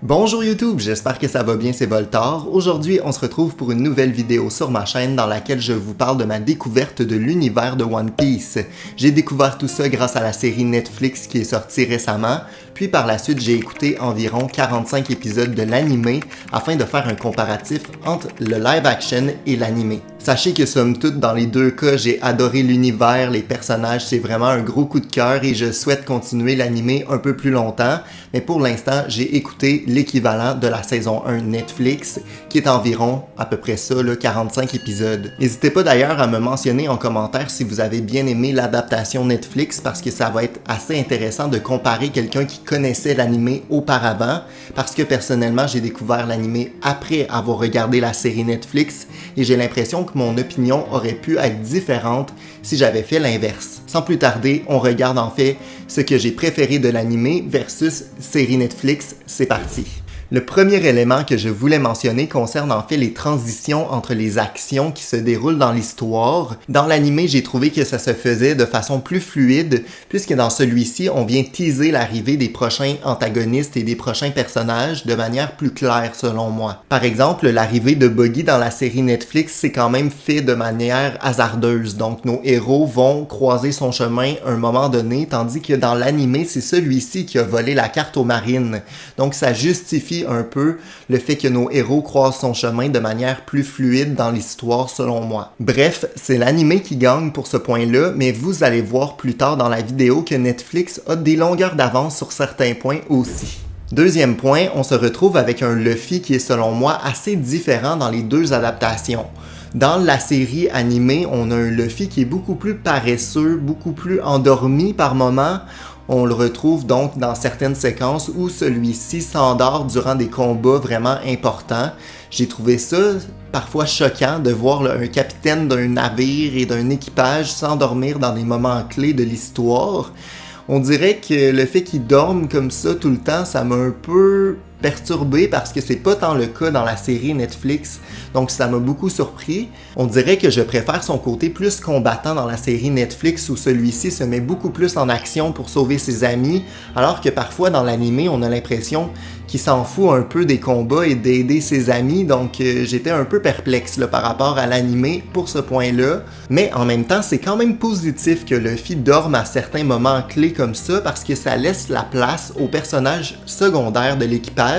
Bonjour YouTube, j'espère que ça va bien, c'est Voltar. Aujourd'hui, on se retrouve pour une nouvelle vidéo sur ma chaîne dans laquelle je vous parle de ma découverte de l'univers de One Piece. J'ai découvert tout ça grâce à la série Netflix qui est sortie récemment, puis par la suite j'ai écouté environ 45 épisodes de l'animé afin de faire un comparatif entre le live action et l'animé. Sachez que somme toute, dans les deux cas, j'ai adoré l'univers, les personnages, c'est vraiment un gros coup de cœur et je souhaite continuer l'animé un peu plus longtemps, mais pour l'instant, j'ai écouté l'équivalent de la saison 1 Netflix, qui est environ à peu près ça, 45 épisodes. N'hésitez pas d'ailleurs à me mentionner en commentaire si vous avez bien aimé l'adaptation Netflix, parce que ça va être assez intéressant de comparer quelqu'un qui connaissait l'animé auparavant, parce que personnellement, j'ai découvert l'animé après avoir regardé la série Netflix, et j'ai l'impression que mon opinion aurait pu être différente si j'avais fait l'inverse. Sans plus tarder, on regarde en fait ce que j'ai préféré de l'animé versus série Netflix, c'est parti. Le premier élément que je voulais mentionner concerne en fait les transitions entre les actions qui se déroulent dans l'histoire. Dans l'animé, j'ai trouvé que ça se faisait de façon plus fluide, puisque dans celui-ci, on vient teaser l'arrivée des prochains antagonistes et des prochains personnages de manière plus claire selon moi. Par exemple, l'arrivée de Buggy dans la série Netflix, c'est quand même fait de manière hasardeuse, donc nos héros vont croiser son chemin à un moment donné, tandis que dans l'animé, c'est celui-ci qui a volé la carte aux marines. Donc ça justifie un peu le fait que nos héros croisent son chemin de manière plus fluide dans l'histoire selon moi. Bref, c'est l'animé qui gagne pour ce point-là, mais vous allez voir plus tard dans la vidéo que Netflix a des longueurs d'avance sur certains points aussi. Deuxième point, on se retrouve avec un Luffy qui est selon moi assez différent dans les deux adaptations. Dans la série animée, on a un Luffy qui est beaucoup plus paresseux, beaucoup plus endormi par moments. On le retrouve donc dans certaines séquences où celui-ci s'endort durant des combats vraiment importants. J'ai trouvé ça parfois choquant de voir un capitaine d'un navire et d'un équipage s'endormir dans des moments clés de l'histoire. On dirait que le fait qu'il dorme comme ça tout le temps, ça m'a un peu perturbé parce que c'est pas tant le cas dans la série Netflix, donc ça m'a beaucoup surpris. On dirait que je préfère son côté plus combattant dans la série Netflix où celui-ci se met beaucoup plus en action pour sauver ses amis, alors que parfois dans l'animé on a l'impression qu'il s'en fout un peu des combats et d'aider ses amis, donc j'étais un peu perplexe par rapport à l'animé pour ce point-là, mais en même temps c'est quand même positif que Luffy dorme à certains moments clés comme ça parce que ça laisse la place aux personnages secondaires de l'équipage,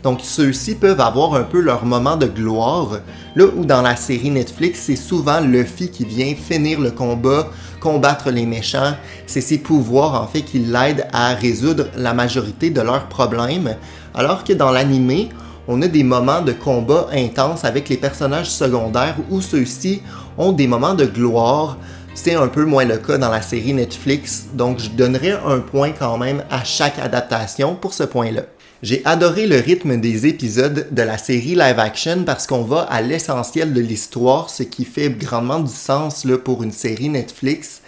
donc ceux-ci peuvent avoir un peu leur moment de gloire, là où dans la série Netflix c'est souvent Luffy qui vient finir le combat, combattre les méchants, c'est ses pouvoirs en fait qui l'aident à résoudre la majorité de leurs problèmes, alors que dans l'animé, on a des moments de combat intenses avec les personnages secondaires où ceux-ci ont des moments de gloire. C'est un peu moins le cas dans la série Netflix, donc je donnerais un point quand même à chaque adaptation pour ce point-là. J'ai adoré le rythme des épisodes de la série live action parce qu'on va à l'essentiel de l'histoire, ce qui fait grandement du sens pour une série Netflix.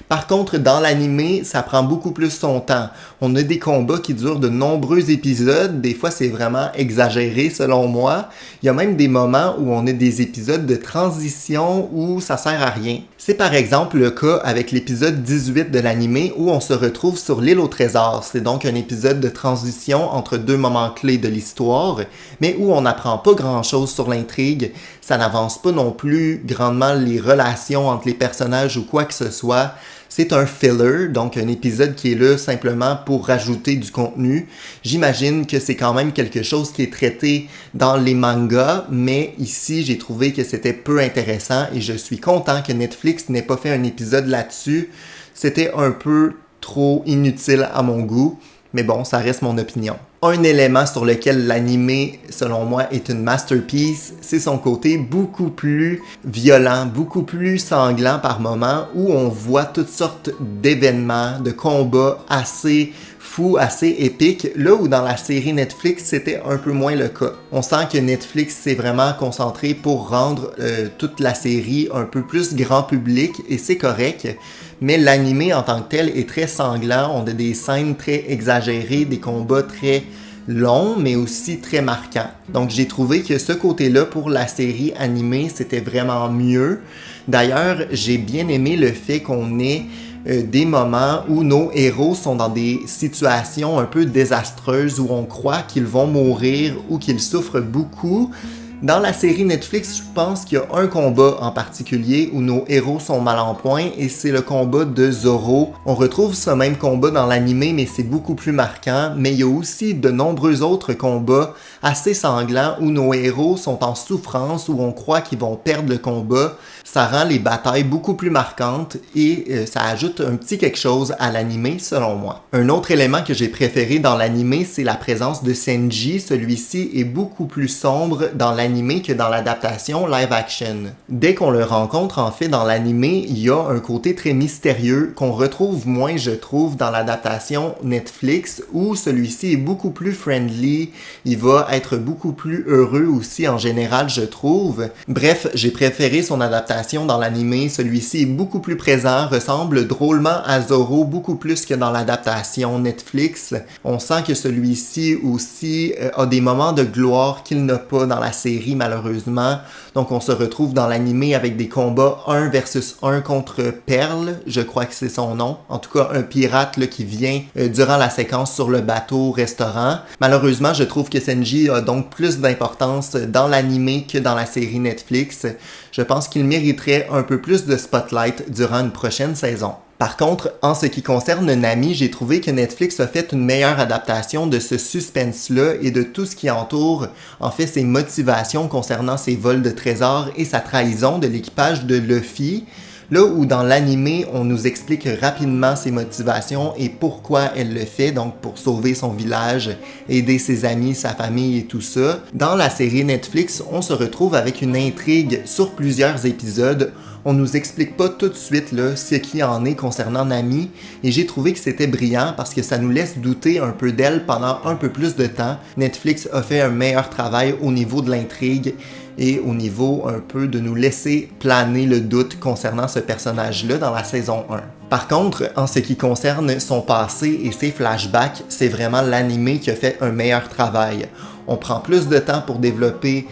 Par contre, dans l'animé, ça prend beaucoup plus son temps. On a des combats qui durent de nombreux épisodes, des fois c'est vraiment exagéré selon moi. Il y a même des moments où on a des épisodes de transition où ça sert à rien. C'est par exemple le cas avec l'épisode 18 de l'animé où on se retrouve sur l'île au trésor. C'est donc un épisode de transition entre deux moments clés de l'histoire, mais où on n'apprend pas grand-chose sur l'intrigue. Ça n'avance pas non plus grandement les relations entre les personnages ou quoi que ce soit. C'est un filler, donc un épisode qui est là simplement pour rajouter du contenu. J'imagine que c'est quand même quelque chose qui est traité dans les mangas, mais ici j'ai trouvé que c'était peu intéressant et je suis content que Netflix n'ait pas fait un épisode là-dessus. C'était un peu trop inutile à mon goût, mais bon, ça reste mon opinion. Un élément sur lequel l'animé, selon moi, est une masterpiece, c'est son côté beaucoup plus violent, beaucoup plus sanglant par moments, où on voit toutes sortes d'événements, de combats assez fous, assez épiques, là où dans la série Netflix, c'était un peu moins le cas. On sent que Netflix s'est vraiment concentré pour rendre toute la série un peu plus grand public, et c'est correct, mais l'animé en tant que tel est très sanglant, on a des scènes très exagérées, des combats très longs, mais aussi très marquants. Donc j'ai trouvé que ce côté-là pour la série animée, c'était vraiment mieux. D'ailleurs, j'ai bien aimé le fait qu'on ait des moments où nos héros sont dans des situations un peu désastreuses, où on croit qu'ils vont mourir ou qu'ils souffrent beaucoup. Dans la série Netflix, je pense qu'il y a un combat en particulier où nos héros sont mal en point et c'est le combat de Zoro. On retrouve ce même combat dans l'anime, mais c'est beaucoup plus marquant. Mais il y a aussi de nombreux autres combats assez sanglants où nos héros sont en souffrance, où on croit qu'ils vont perdre le combat. Ça rend les batailles beaucoup plus marquantes et ça ajoute un petit quelque chose à l'anime selon moi. Un autre élément que j'ai préféré dans l'anime, c'est la présence de Senji. Celui-ci est beaucoup plus sombre dans l'anime que dans l'adaptation live action. Dès qu'on le rencontre en fait dans l'anime, il y a un côté très mystérieux qu'on retrouve moins je trouve dans l'adaptation Netflix où celui-ci est beaucoup plus friendly, il va être beaucoup plus heureux aussi en général je trouve. Bref, j'ai préféré son adaptation dans l'anime, celui-ci est beaucoup plus présent, ressemble drôlement à Zoro beaucoup plus que dans l'adaptation Netflix. On sent que celui-ci aussi a des moments de gloire qu'il n'a pas dans la série malheureusement. Donc on se retrouve dans l'anime avec des combats 1 versus 1 contre Pearl, je crois que c'est son nom. En tout cas, un pirate là, qui vient durant la séquence sur le bateau restaurant. Malheureusement, je trouve que Senji a donc plus d'importance dans l'anime que dans la série Netflix. Je pense qu'il mériterait un peu plus de spotlight durant une prochaine saison. Par contre, en ce qui concerne Nami, j'ai trouvé que Netflix a fait une meilleure adaptation de ce suspense-là et de tout ce qui entoure, en fait, ses motivations concernant ses vols de trésors et sa trahison de l'équipage de Luffy. Là où dans l'anime, on nous explique rapidement ses motivations et pourquoi elle le fait, donc pour sauver son village, aider ses amis, sa famille et tout ça. Dans la série Netflix, on se retrouve avec une intrigue sur plusieurs épisodes. On nous explique pas tout de suite là, ce qui en est concernant Nami et j'ai trouvé que c'était brillant parce que ça nous laisse douter un peu d'elle pendant un peu plus de temps. Netflix a fait un meilleur travail au niveau de l'intrigue et au niveau un peu de nous laisser planer le doute concernant ce personnage-là dans la saison 1. Par contre, en ce qui concerne son passé et ses flashbacks, c'est vraiment l'anime qui a fait un meilleur travail. On prend plus de temps pour développer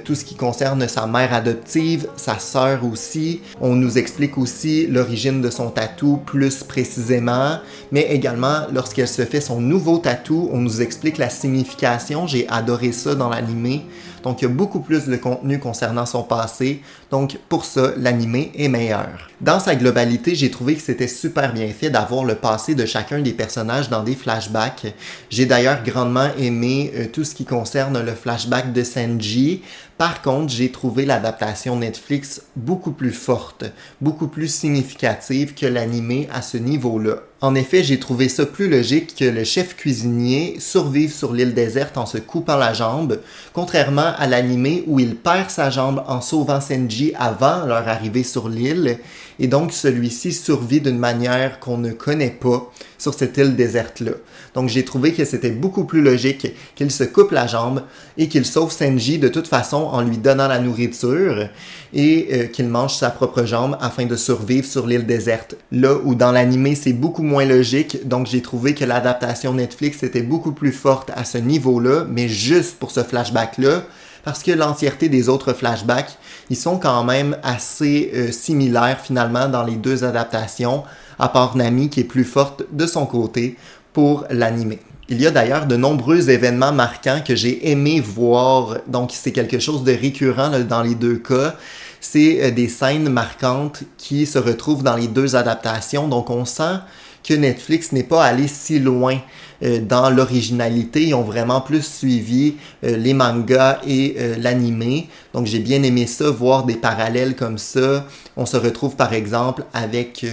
tout ce qui concerne sa mère adoptive, sa sœur aussi. On nous explique aussi l'origine de son tatou plus précisément, mais également lorsqu'elle se fait son nouveau tatou, on nous explique la signification. J'ai adoré ça dans l'anime. Donc, il y a beaucoup plus de contenu concernant son passé. Donc, pour ça, l'anime est meilleur. Dans sa globalité, j'ai trouvé que c'était super bien fait d'avoir le passé de chacun des personnages dans des flashbacks. J'ai d'ailleurs grandement aimé tout ce qui concerne le flashback de Senji. Par contre, j'ai trouvé l'adaptation Netflix beaucoup plus forte, beaucoup plus significative que l'anime à ce niveau-là. En effet, j'ai trouvé ça plus logique que le chef cuisinier survive sur l'île déserte en se coupant la jambe, contrairement à l'anime où il perd sa jambe en sauvant Senji avant leur arrivée sur l'île, et donc celui-ci survit d'une manière qu'on ne connaît pas sur cette île déserte-là. Donc j'ai trouvé que c'était beaucoup plus logique qu'il se coupe la jambe et qu'il sauve Senji de toute façon en lui donnant la nourriture et qu'il mange sa propre jambe afin de survivre sur l'île déserte. Là où dans l'anime c'est beaucoup moins logique, donc j'ai trouvé que l'adaptation Netflix était beaucoup plus forte à ce niveau-là, mais juste pour ce flashback-là, parce que l'entièreté des autres flashbacks, ils sont quand même assez similaires finalement dans les deux adaptations, à part Nami qui est plus forte de son côté pour l'anime. Il y a d'ailleurs de nombreux événements marquants que j'ai aimé voir, donc c'est quelque chose de récurrent là, dans les deux cas. C'est des scènes marquantes qui se retrouvent dans les deux adaptations, donc on sent que Netflix n'est pas allé si loin dans l'originalité. Ils ont vraiment plus suivi les mangas et l'anime. Donc j'ai bien aimé ça, voir des parallèles comme ça. On se retrouve par exemple avec...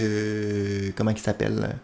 comment il s'appelle ?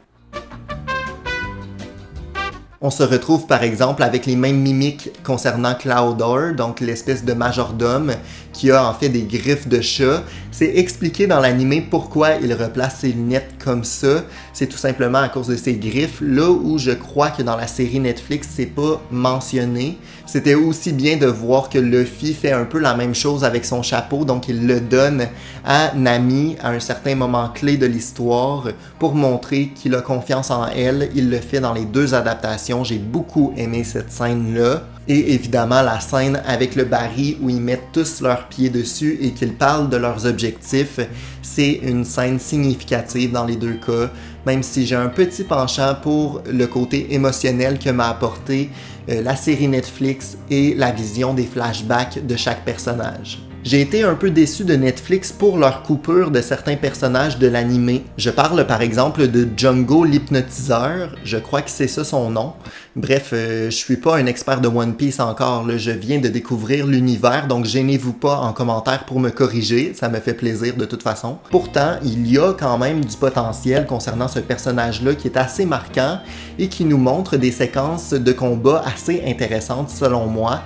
On se retrouve par exemple avec les mêmes mimiques concernant Cloudor, donc l'espèce de majordome qui a en fait des griffes de chat. C'est expliqué dans l'anime pourquoi il replace ses lunettes comme ça. C'est tout simplement à cause de ses griffes, là où je crois que dans la série Netflix, c'est pas mentionné. C'était aussi bien de voir que Luffy fait un peu la même chose avec son chapeau, donc il le donne à Nami à un certain moment clé de l'histoire pour montrer qu'il a confiance en elle. Il le fait dans les deux adaptations. J'ai beaucoup aimé cette scène-là. Et évidemment, la scène avec le Barry où ils mettent tous leurs pieds dessus et qu'ils parlent de leurs objectifs, c'est une scène significative dans les deux cas, même si j'ai un petit penchant pour le côté émotionnel que m'a apporté la série Netflix et la vision des flashbacks de chaque personnage. J'ai été un peu déçu de Netflix pour leur coupure de certains personnages de l'animé. Je parle par exemple de Django l'hypnotiseur, je crois que c'est ça son nom. Bref, je suis pas un expert de One Piece encore, là. Je viens de découvrir l'univers, donc gênez-vous pas en commentaire pour me corriger, ça me fait plaisir de toute façon. Pourtant, il y a quand même du potentiel concernant ce personnage-là qui est assez marquant et qui nous montre des séquences de combat assez intéressantes selon moi.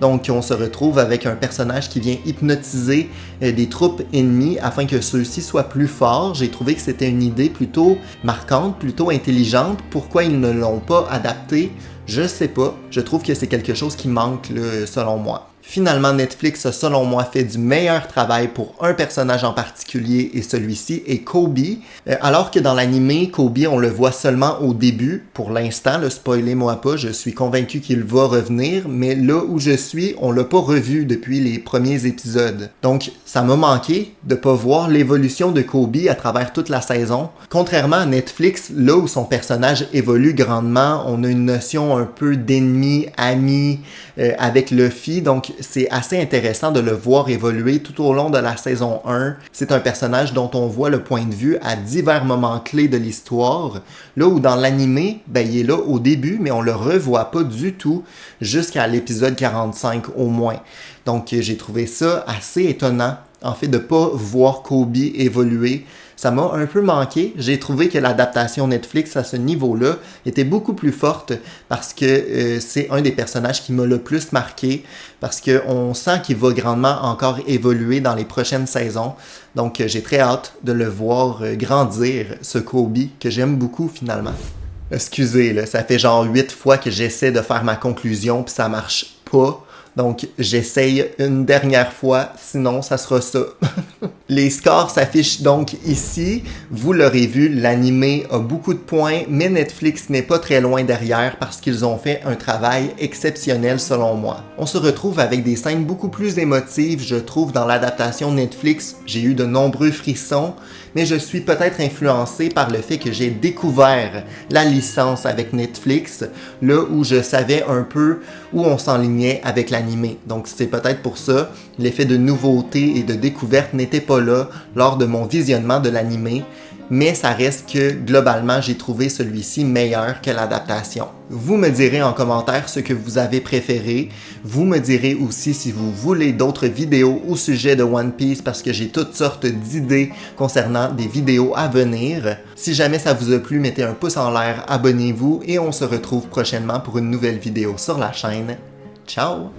Donc, on se retrouve avec un personnage qui vient hypnotiser des troupes ennemies afin que ceux-ci soient plus forts. J'ai trouvé que c'était une idée plutôt marquante, plutôt intelligente. Pourquoi ils ne l'ont pas adapté? Je sais pas. Je trouve que c'est quelque chose qui manque, là, selon moi. Finalement, Netflix a, selon moi, fait du meilleur travail pour un personnage en particulier et celui-ci est Kobe. Alors que dans l'animé, Kobe, on le voit seulement au début. Pour l'instant, spoilez-moi pas, je suis convaincu qu'il va revenir, mais là où je suis, on l'a pas revu depuis les premiers épisodes. Donc, ça m'a manqué de pas voir l'évolution de Kobe à travers toute la saison. Contrairement à Netflix, là où son personnage évolue grandement, on a une notion un peu d'ennemi, ami avec Luffy, donc c'est assez intéressant de le voir évoluer tout au long de la saison 1. C'est un personnage dont on voit le point de vue à divers moments clés de l'histoire. Là où dans l'animé, il est là au début, mais on le revoit pas du tout jusqu'à l'épisode 45 au moins. Donc j'ai trouvé ça assez étonnant, en fait, de pas voir Kobe évoluer. Ça m'a un peu manqué. J'ai trouvé que l'adaptation Netflix à ce niveau-là était beaucoup plus forte parce que c'est un des personnages qui m'a le plus marqué parce qu'on sent qu'il va grandement encore évoluer dans les prochaines saisons. Donc j'ai très hâte de le voir grandir, ce Kobe que j'aime beaucoup finalement. Excusez, là, ça fait genre 8 fois que j'essaie de faire ma conclusion puis ça marche pas. Donc, j'essaye une dernière fois, sinon ça sera ça. Les scores s'affichent donc ici. Vous l'aurez vu, l'animé a beaucoup de points, mais Netflix n'est pas très loin derrière parce qu'ils ont fait un travail exceptionnel selon moi. On se retrouve avec des scènes beaucoup plus émotives, je trouve, dans l'adaptation Netflix. J'ai eu de nombreux frissons, mais je suis peut-être influencé par le fait que j'ai découvert la licence avec Netflix, là où je savais un peu où on s'enlignait avec l'animé. Donc c'est peut-être pour ça, l'effet de nouveauté et de découverte n'était pas là lors de mon visionnement de l'animé, mais ça reste que globalement j'ai trouvé celui-ci meilleur que l'adaptation. Vous me direz en commentaire ce que vous avez préféré. Vous me direz aussi si vous voulez d'autres vidéos au sujet de One Piece parce que j'ai toutes sortes d'idées concernant des vidéos à venir. Si jamais ça vous a plu, mettez un pouce en l'air, abonnez-vous et on se retrouve prochainement pour une nouvelle vidéo sur la chaîne. Ciao!